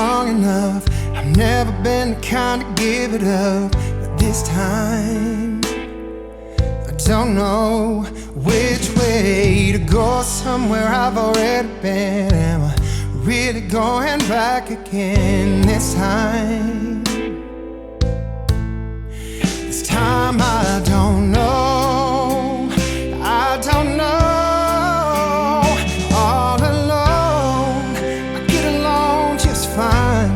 long enough. I've never been the kind to give it up, but this time I don't know which way to go. Somewhere I've already been. Am I really going back again this time? This time I don't know. I don't know. All alone, I get along just fine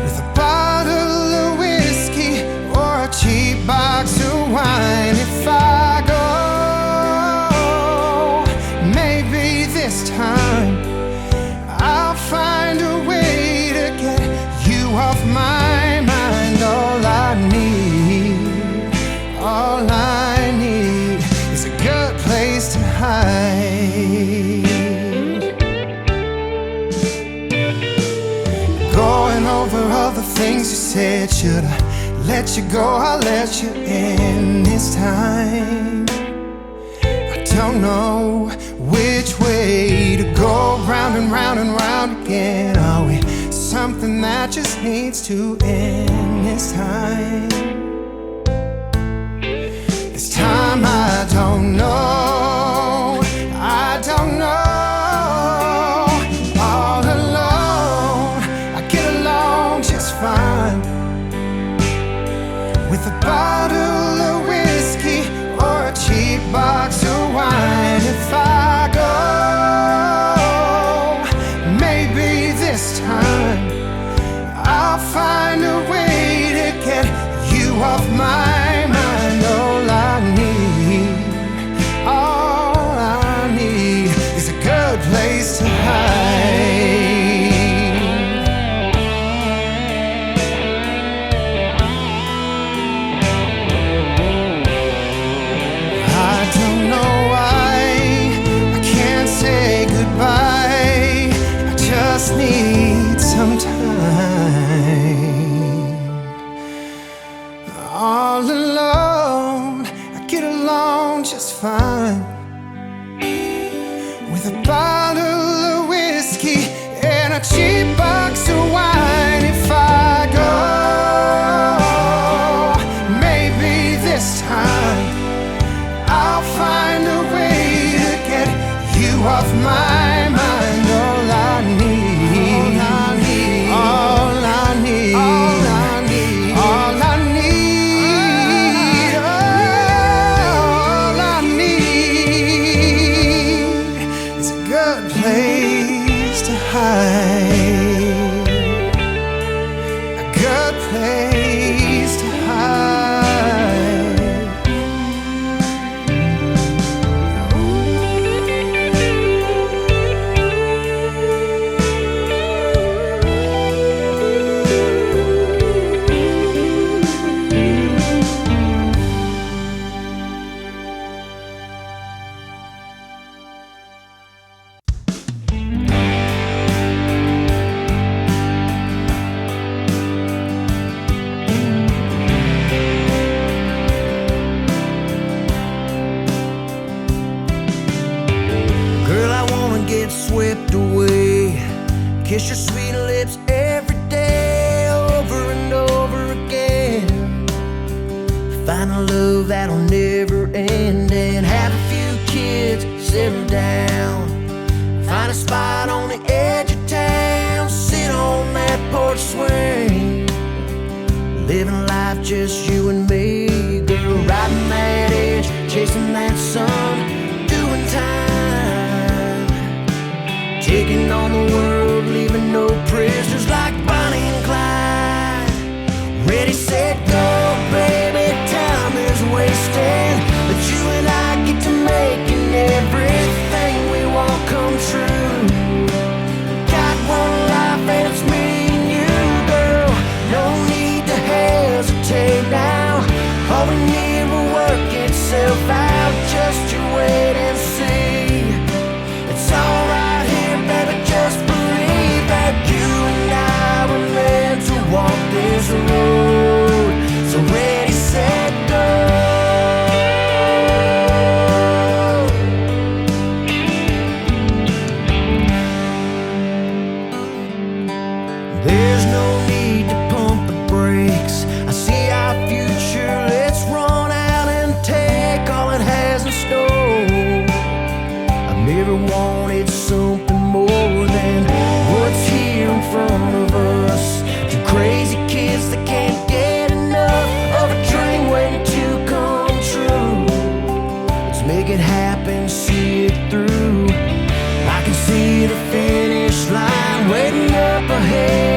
with a bottle of whiskey or a cheap box of wine. If I go, maybe this time I'll find a way to get you off my mind. All I need is a good place to hide. Going over all the things you said. Should I let you go? I'll let you in this time. I don't know which way to go. Round and round and round again. Are we something that just needs to end this time? This time I don't know. I don't know. All alone, I get along just fine with a bottle of whiskey or a cheap box of wine. If I go, maybe this time I'll find a way to get you off my mind. All I need is a good place to hide. I don't know why I can't say goodbye. I just need some time. All alone, I get along just fine with a bottle of whiskey and a cheap box of wine. If I go, maybe this time I'll find a way to get you off my mind. All I need, all I need, all I need, all I need, all I need is a good place to hide. A good place to hide. Girl, I wanna get swept away, kiss your sweet lips every day, over and over again. Find a love that'll never end and have a few kids, settle down. Find a spot on the edge of town, sit on that porch swing, living life just you and me. Girl, riding that edge, chasing that sun, doing time, taking on the world, leaving no prisoners like Bonnie and Clyde. Ready, set, go, baby, time is wasting, but you and I get to making everything we want come true. Got one life and it's me and you, girl, no need to hesitate now. All we need will work itself out, just you wait and see. It's all right here, baby, just believe. There's no need to pump the brakes. I see our future, let's run out and take all it has in store. I've never wanted something more than what's here in front of us. Two crazy kids that can't get enough of a dream waiting to come true. Let's make it happen, see it through. I can see the finish line waiting up ahead.